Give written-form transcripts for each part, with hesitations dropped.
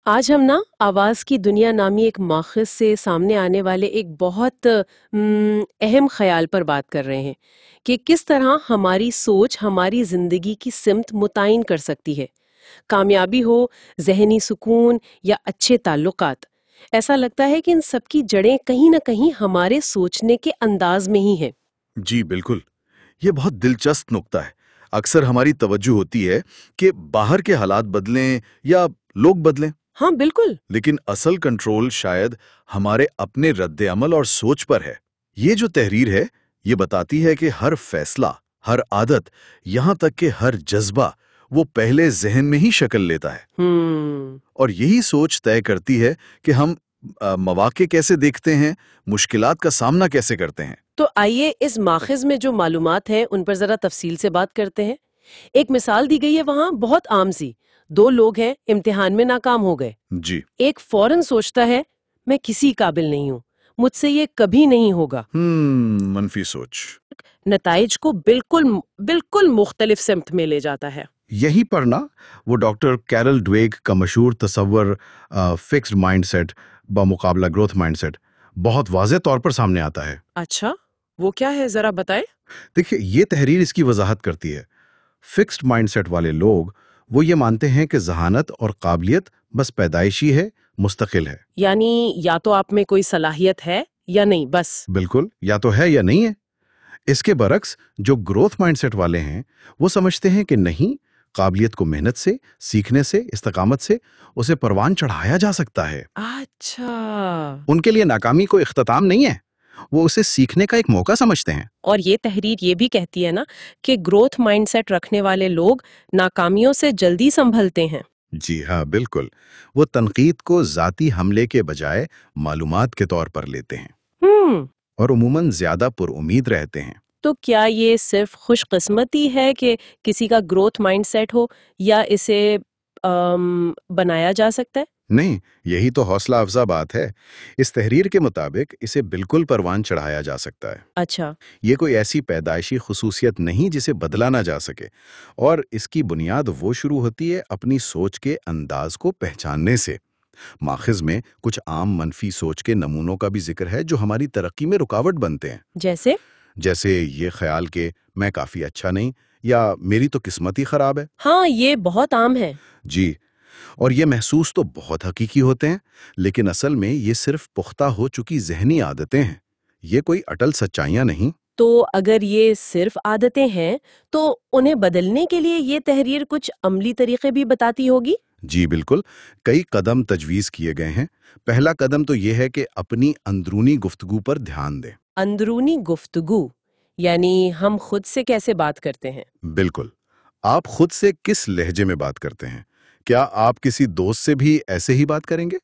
آج ہم نا آواز کی دنیا نامی ایک ماخذ سے سامنے آنے والے ایک بہت اہم خیال پر بات کر رہے ہیں کہ کس طرح ہماری سوچ ہماری زندگی کی سمت متعین کر سکتی ہے۔ کامیابی ہو، ذہنی سکون یا اچھے تعلقات، ایسا لگتا ہے کہ ان سب کی جڑیں کہیں نہ کہیں ہمارے سوچنے کے انداز میں ہی ہیں۔ جی بالکل، یہ بہت دلچسپ نکتہ ہے۔ اکثر ہماری توجہ ہوتی ہے کہ باہر کے حالات بدلیں یا لوگ بدلیں، ہاں بالکل۔ لیکن اصل کنٹرول شاید ہمارے اپنے رد عمل اور سوچ پر ہے۔ یہ جو تحریر ہے یہ بتاتی ہے کہ ہر فیصلہ، ہر عادت، یہاں تک کہ ہر جذبہ وہ پہلے ذہن میں ہی شکل لیتا ہے، اور یہی سوچ طے کرتی ہے کہ ہم مواقع کیسے دیکھتے ہیں، مشکلات کا سامنا کیسے کرتے ہیں۔ تو آئیے اس ماخذ میں جو معلومات ہیں ان پر ذرا تفصیل سے بات کرتے ہیں۔ ایک مثال دی گئی ہے وہاں بہت عام سی، دو لوگ ہیں امتحان میں ناکام ہو گئے۔ جی، ایک فوراً سوچتا ہے میں کسی قابل نہیں ہوں، مجھ سے یہ کبھی نہیں ہوگا۔ منفی سوچ نتائج کو بالکل مختلف سمت میں لے جاتا ہے۔ یہی پر نا وہ ڈاکٹر کیرل ڈویگ کا مشہور تصور فکسڈ مائنڈ سیٹ بمقابلہ گروتھ مائنڈ سیٹ بہت واضح طور پر سامنے آتا ہے۔ اچھا، وہ کیا ہے ذرا بتائیں۔ دیکھیے، یہ تحریر اس کی وضاحت کرتی ہے۔ فکسڈ مائنڈ سیٹ والے لوگ وہ یہ مانتے ہیں کہ ذہانت اور قابلیت بس پیدائشی ہے، مستقل ہے۔ یعنی یا تو آپ میں کوئی صلاحیت ہے یا نہیں، بس۔ بالکل، یا تو ہے یا نہیں ہے۔ اس کے برعکس جو گروتھ مائنڈ سیٹ والے ہیں وہ سمجھتے ہیں کہ نہیں، قابلیت کو محنت سے، سیکھنے سے، استقامت سے اسے پروان چڑھایا جا سکتا ہے۔ اچھا، ان کے لیے ناکامی کوئی اختتام نہیں ہے، وہ اسے سیکھنے کا ایک موقع سمجھتے ہیں۔ اور یہ تحریر یہ بھی کہتی ہے نا کہ گروتھ مائنڈ سیٹ رکھنے والے لوگ ناکامیوں سے جلدی سنبھلتے ہیں۔ جی ہاں، بالکل، وہ تنقید کو ذاتی حملے کے بجائے معلومات کے طور پر لیتے ہیں اور عموماً زیادہ پر امید رہتے ہیں۔ تو کیا یہ صرف خوش قسمتی ہے کہ کسی کا گروتھ مائنڈ سیٹ ہو، یا اسے بنایا جا سکتا ہے؟ نہیں، یہی تو حوصلہ افزا بات ہے۔ اس تحریر کے مطابق اسے بالکل پروان چڑھایا جا سکتا ہے۔ اچھا، یہ کوئی ایسی پیدائشی خصوصیت نہیں جسے بدلا نہ جا سکے، اور اس کی بنیاد وہ شروع ہوتی ہے اپنی سوچ کے انداز کو پہچاننے سے۔ ماخذ میں کچھ عام منفی سوچ کے نمونوں کا بھی ذکر ہے جو ہماری ترقی میں رکاوٹ بنتے ہیں، جیسے یہ خیال کہ میں کافی اچھا نہیں، یا میری تو قسمت ہی خراب ہے۔ ہاں یہ بہت عام ہے۔ جی، اور یہ محسوس تو بہت حقیقی ہوتے ہیں، لیکن اصل میں یہ صرف پختہ ہو چکی ذہنی عادتیں ہیں، یہ کوئی اٹل سچائیاں نہیں۔ تو اگر یہ صرف عادتیں ہیں تو انہیں بدلنے کے لیے یہ تحریر کچھ عملی طریقے بھی بتاتی ہوگی؟ جی بالکل، کئی قدم تجویز کیے گئے ہیں۔ پہلا قدم تو یہ ہے کہ اپنی اندرونی گفتگو پر دھیان دیں۔ اندرونی گفتگو یعنی ہم خود سے کیسے بات کرتے ہیں؟ بالکل، آپ خود سے کس لہجے میں بات کرتے ہیں؟ کیا آپ کسی دوست سے بھی ایسے ہی بات کریں گے؟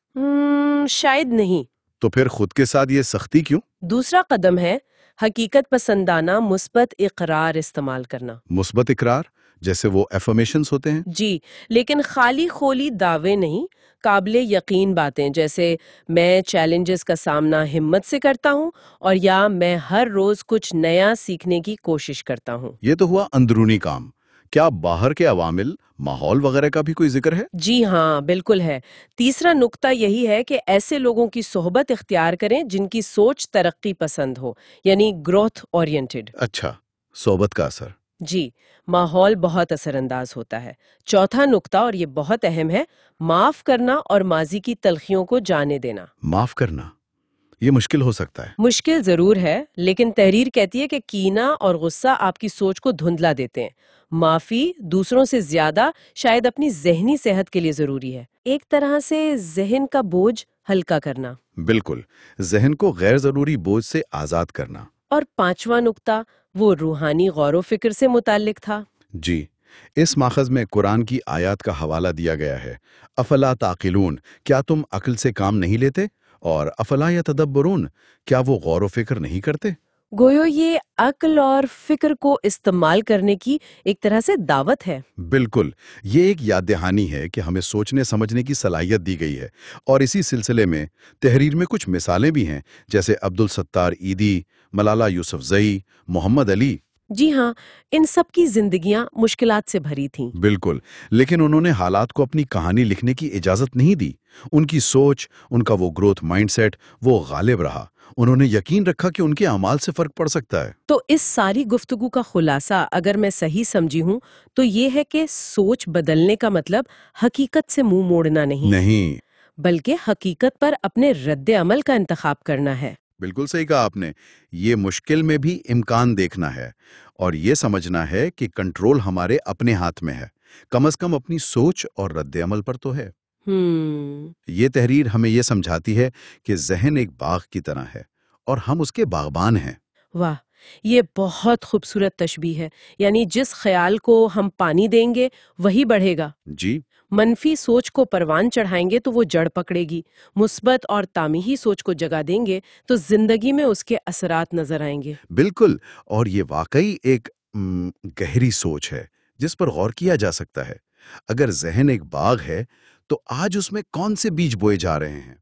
شاید نہیں۔ تو پھر خود کے ساتھ یہ سختی کیوں؟ دوسرا قدم ہے حقیقت پسندانہ مثبت اقرار استعمال کرنا۔ مثبت اقرار جیسے وہ ایفرمیشنز ہوتے ہیں؟ جی، لیکن خالی خولی دعوے نہیں، قابل یقین باتیں جیسے میں چیلنجز کا سامنا ہمت سے کرتا ہوں، اور یا میں ہر روز کچھ نیا سیکھنے کی کوشش کرتا ہوں۔ یہ تو ہوا اندرونی کام۔ کیا باہر کے عوامل، ماحول وغیرہ کا بھی کوئی ذکر ہے؟ جی ہاں، بالکل ہے۔ تیسرا نقطہ یہی ہے کہ ایسے لوگوں کی صحبت اختیار کریں جن کی سوچ ترقی پسند ہو، یعنی گروتھ اورینٹڈ۔ اچھا، صحبت کا اثر۔ جی، ماحول بہت اثر انداز ہوتا ہے۔ چوتھا نقطہ، اور یہ بہت اہم ہے، معاف کرنا اور ماضی کی تلخیوں کو جانے دینا۔ معاف کرنا یہ مشکل ہو سکتا ہے۔ مشکل ضرور ہے، لیکن تحریر کہتی ہے کہ کینہ اور غصہ آپ کی سوچ کو دھندلا دیتے ہیں۔ معافی دوسروں سے زیادہ شاید اپنی ذہنی صحت کے لیے ضروری ہے، ایک طرح سے ذہن کا بوجھ ہلکا کرنا۔ بالکل، ذہن کو غیر ضروری بوجھ سے آزاد کرنا۔ اور پانچواں نقطہ وہ روحانی غور و فکر سے متعلق تھا۔ جی، اس ماخذ میں قرآن کی آیات کا حوالہ دیا گیا ہے۔ افلا تعقلون، کیا تم عقل سے کام نہیں لیتے؟ اور افلا یتدبرون، کیا وہ غور و فکر نہیں کرتے؟ گویو یہ عقل اور فکر کو استعمال کرنے کی ایک طرح سے دعوت ہے۔ بالکل، یہ ایک یاد دہانی ہے کہ ہمیں سوچنے سمجھنے کی صلاحیت دی گئی ہے، اور اسی سلسلے میں تحریر میں کچھ مثالیں بھی ہیں، جیسے عبدالستار ایدی، ملالہ یوسفزئی، محمد علی۔ جی ہاں، ان سب کی زندگیاں مشکلات سے بھری تھیں۔ بالکل، لیکن انہوں نے حالات کو اپنی کہانی لکھنے کی اجازت نہیں دی، ان کی سوچ، ان کا وہ گروتھ مائنڈ سیٹ، وہ غالب رہا۔ انہوں نے یقین رکھا کہ ان کے اعمال سے فرق پڑ سکتا ہے۔ تو اس ساری گفتگو کا خلاصہ اگر میں صحیح سمجھی ہوں تو یہ ہے کہ سوچ بدلنے کا مطلب حقیقت سے منہ موڑنا نہیں، نہیں، بلکہ حقیقت پر اپنے رد عمل کا انتخاب کرنا ہے۔ بالکل صحیح کہا آپ نے۔ یہ مشکل میں بھی امکان دیکھنا ہے اور یہ سمجھنا ہے کہ کنٹرول ہمارے اپنے ہاتھ میں ہے، کم از کم اپنی سوچ اور رد عمل پر تو ہے۔ یہ تحریر ہمیں یہ سمجھاتی ہے کہ ذہن ایک باغ کی طرح ہے اور ہم اس کے باغبان ہیں۔ واہ، یہ بہت خوبصورت تشبیہ ہے، یعنی جس خیال کو ہم پانی دیں گے وہی بڑھے گا۔ جی، منفی سوچ کو پروان چڑھائیں گے تو وہ جڑ پکڑے گی، مثبت اور تامیہی سوچ کو جگہ دیں گے تو زندگی میں اس کے اثرات نظر آئیں گے۔ بالکل، اور یہ واقعی ایک گہری سوچ ہے جس پر غور کیا جا سکتا ہے۔ اگر ذہن ایک باغ ہے تو آج اس میں کون سے بیج بوئے جا رہے ہیں؟